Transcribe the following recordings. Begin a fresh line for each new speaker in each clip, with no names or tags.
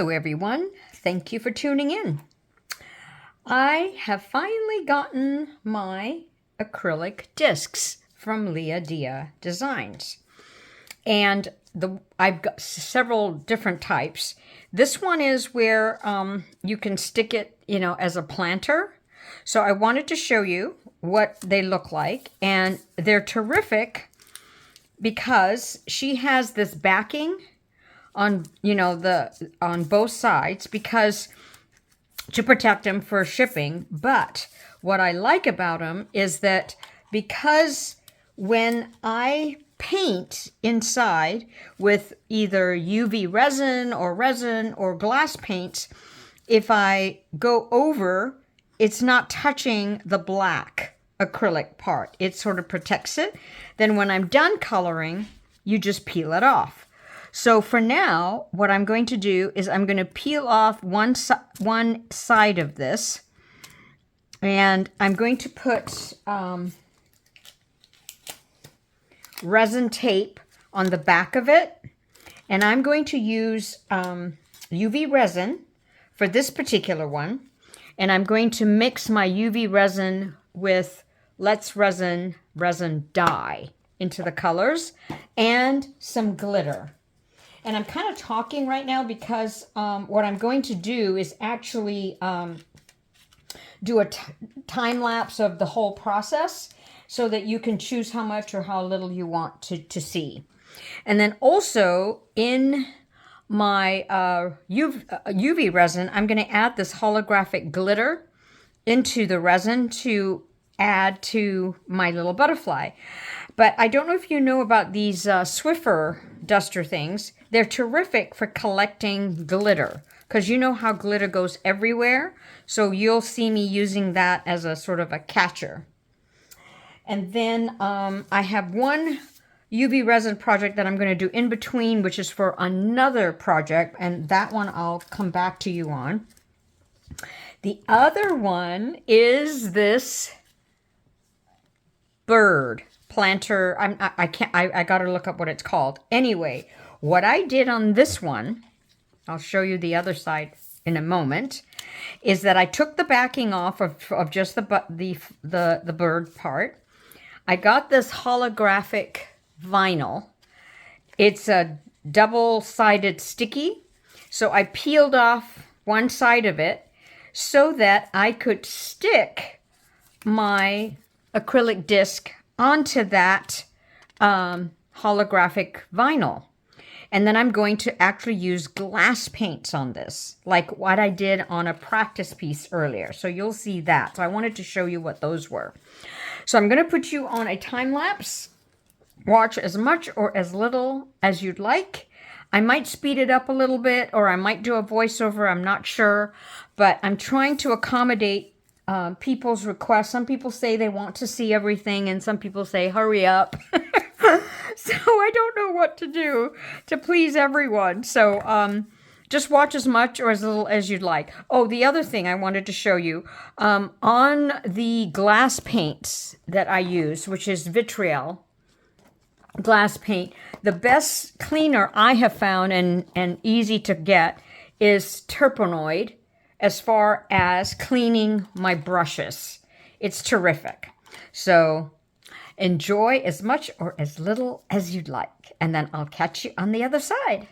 Hello everyone, thank you for tuning in. I have finally gotten my acrylic discs from Leah Dia Designs. And I've got several different types. This one is where you can stick it, as a planter. So I wanted to show you what they look like. And they're terrific because she has this backing on on both sides because to protect them for shipping. But what I like about them is that because when I paint inside with either UV resin or glass paints, if I go over, it's not touching the black acrylic part. It sort of protects it. Then when I'm done coloring, you just peel it off. So for now, what I'm going to do is I'm going to peel off one side of this, and I'm going to put resin tape on the back of it, and I'm going to use UV resin for this particular one, and I'm going to mix my UV resin with Let's Resin dye into the colors and some glitter. And I'm kind of talking right now because what I'm going to do is actually do a time lapse of the whole process so that you can choose how much or how little you want to see. And then also in my UV resin, I'm going to add this holographic glitter into the resin to add to my little butterfly. But I don't know if you know about these Swiffer duster things. They're terrific for collecting glitter because you know how glitter goes everywhere. So you'll see me using that as a sort of a catcher. And then I have one UV resin project that I'm going to do in between, which is for another project. And that one I'll come back to you on. The other one is this bird planter. I got to look up what it's called. Anyway, what I did on this one, I'll show you the other side in a moment, is that I took the backing off of just the bird part. I got this holographic vinyl. It's a double-sided sticky. So I peeled off one side of it so that I could stick my acrylic disc onto that holographic vinyl. And then I'm going to actually use glass paints on this, like what I did on a practice piece earlier. So you'll see that. So I wanted to show you what those were. So I'm going to put you on a time lapse. Watch as much or as little as you'd like. I might speed it up a little bit, or I might do a voiceover. I'm not sure. But I'm trying to accommodate people's requests. Some people say they want to see everything, and some people say, hurry up. So I don't know what to do to please everyone. So just watch as much or as little as you'd like. Oh, the other thing I wanted to show you, on the glass paints that I use, which is Vitrail glass paint, the best cleaner I have found and easy to get is Turpenoid as far as cleaning my brushes. It's terrific. So enjoy as much or as little as you'd like. And then I'll catch you on the other side.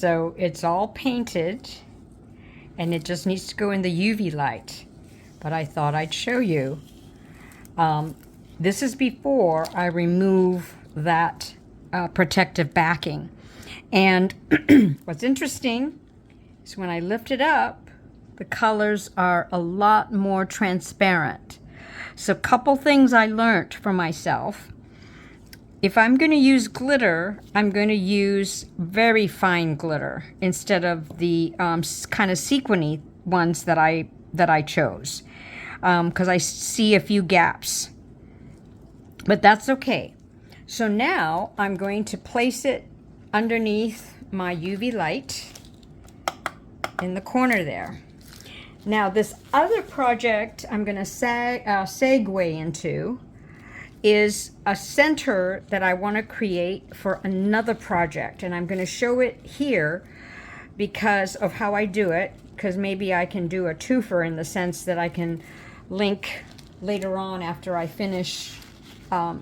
So it's all painted and it just needs to go in the UV light. But I thought I'd show you. This is before I remove that protective backing. And what's interesting is when I lift it up, the colors are a lot more transparent. So a couple things I learned for myself. If I'm going to use glitter, I'm going to use very fine glitter instead of the kind of sequiny ones that I chose, because I see a few gaps. But that's okay. So now I'm going to place it underneath my UV light in the corner there. Now this other project I'm going to segue into is a center that I want to create for another project, and I'm going to show it here because of how I do it, because maybe I can do a twofer in the sense that I can link later on after I finish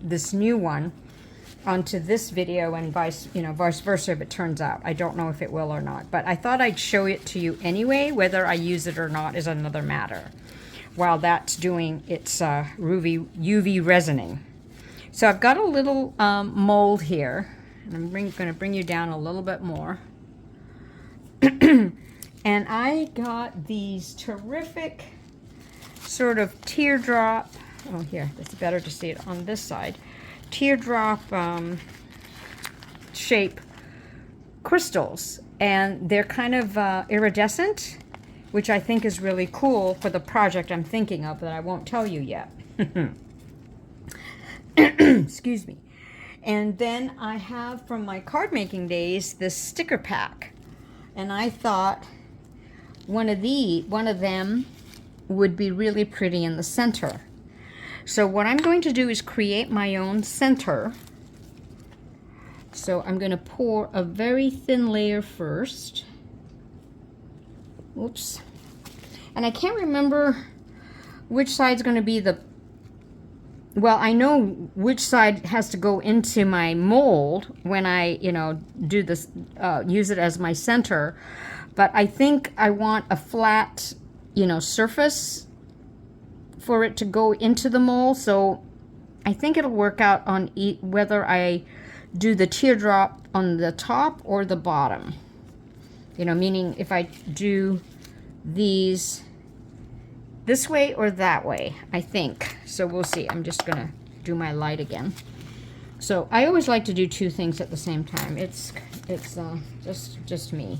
this new one onto this video, and vice versa if it turns out. I don't know if it will or not, but I thought I'd show it to you anyway. Whether I use it or not is another matter, while that's doing its UV resining. So I've got a little mold here, and I'm going to bring you down a little bit more. And I got these terrific sort of teardrop, oh here, it's better to see it on this side, teardrop shape crystals, and they're kind of iridescent, which I think is really cool for the project I'm thinking of that I won't tell you yet. Excuse me. And then I have from my card making days this sticker pack, and I thought one of them would be really pretty in the center. So what I'm going to do is create my own center. So I'm going to pour a very thin layer first. Oops. And I can't remember which side's going to be the, well, I know which side has to go into my mold when I, do this, use it as my center. But I think I want a flat, surface for it to go into the mold. So I think it'll work out on whether I do the teardrop on the top or the bottom. Meaning if I do these this way or that way, I think. So we'll see. I'm just gonna do my light again. So I always like to do two things at the same time. It's just me.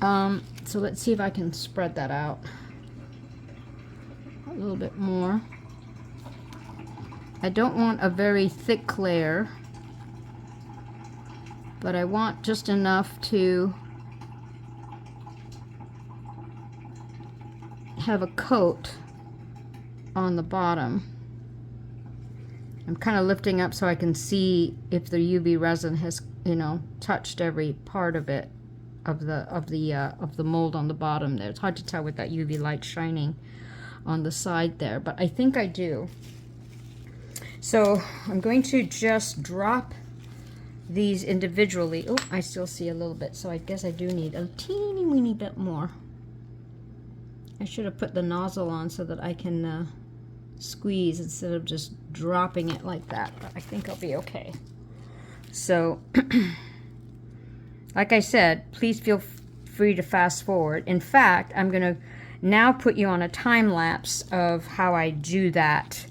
So let's see if I can spread that out a little bit more. I don't want a very thick layer, but I want just enough to have a coat on the bottom. I'm kind of lifting up so I can see if the UV resin has, touched every part of it, of the mold on the bottom there. It's hard to tell with that UV light shining on the side there, but I think I do. So I'm going to just drop these individually. Oh, I still see a little bit, so I guess I do need a teeny weeny bit more. I should have put the nozzle on so that I can squeeze instead of just dropping it like that, but I think I'll be okay. So like I said, please feel free to fast forward. In fact, I'm going to now put you on a time lapse of how I do that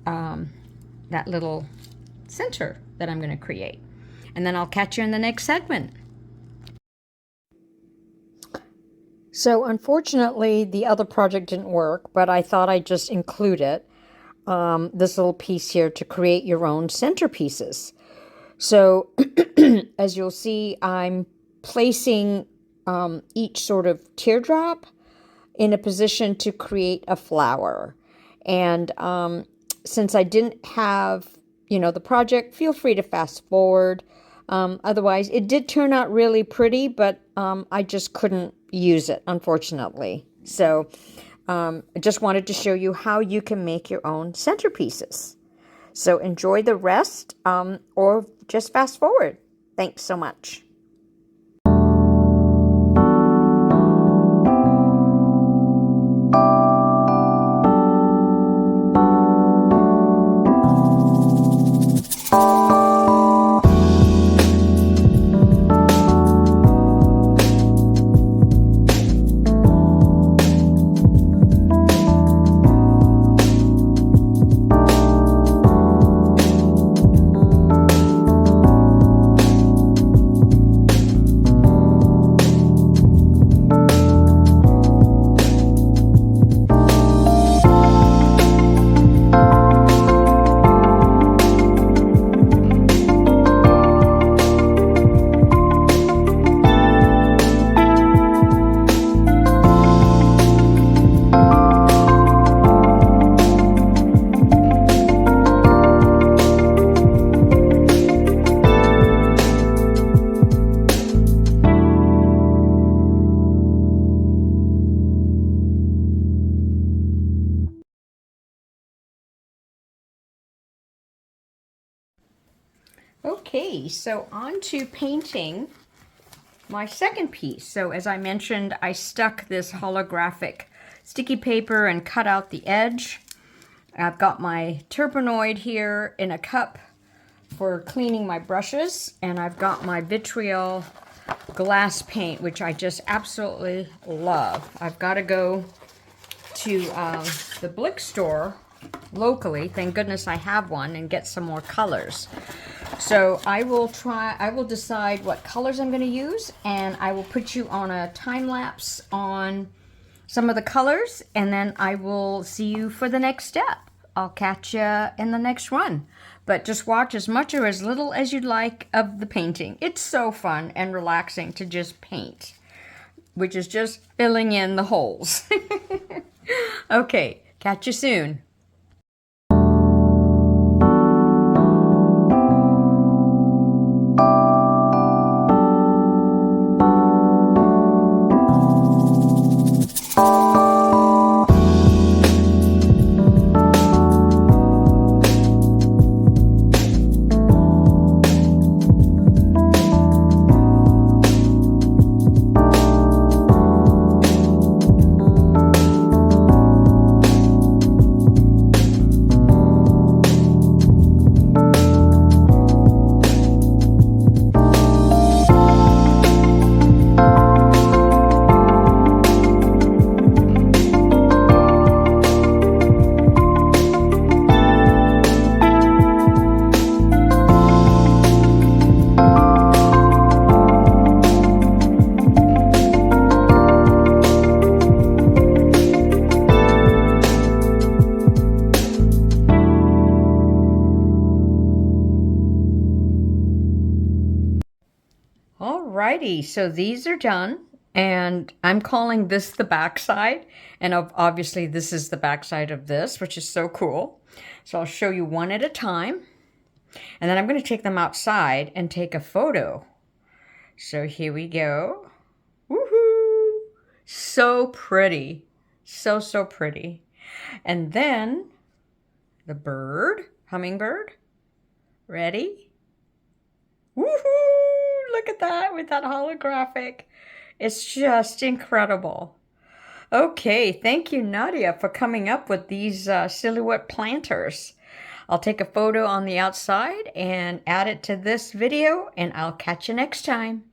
that little center that I'm going to create, and then I'll catch you in the next segment. So unfortunately, the other project didn't work, but I thought I'd just include it, this little piece here, to create your own centerpieces. So as you'll see, I'm placing each sort of teardrop in a position to create a flower. And since I didn't have, the project, feel free to fast forward. Otherwise, it did turn out really pretty, but I just couldn't use it, unfortunately. So I just wanted to show you how you can make your own centerpieces. So enjoy the rest, or just fast forward. Thanks so much. Okay, so on to painting my second piece. So as I mentioned, I stuck this holographic sticky paper and cut out the edge. I've got my turpenoid here in a cup for cleaning my brushes, and I've got my Vitrail glass paint, which I just absolutely love. I've got to go to the Blick store locally, thank goodness I have one, and get some more colors. So I will decide what colors I'm going to use, and I will put you on a time lapse on some of the colors, and then I will see you for the next step. I'll catch you in the next run. But just watch as much or as little as you'd like of the painting. It's so fun and relaxing to just paint, which is just filling in the holes. Okay, catch you soon. Alrighty, so these are done, and I'm calling this the backside, and obviously this is the backside of this, which is so cool. So I'll show you one at a time, and then I'm going to take them outside and take a photo. So here we go. Woohoo! So pretty. So, so pretty. And then the bird, hummingbird. Ready? Woohoo! Look at that with that holographic. It's just incredible. Okay, thank you, Nadia, for coming up with these silhouette planters. I'll take a photo on the outside and add it to this video, and I'll catch you next time.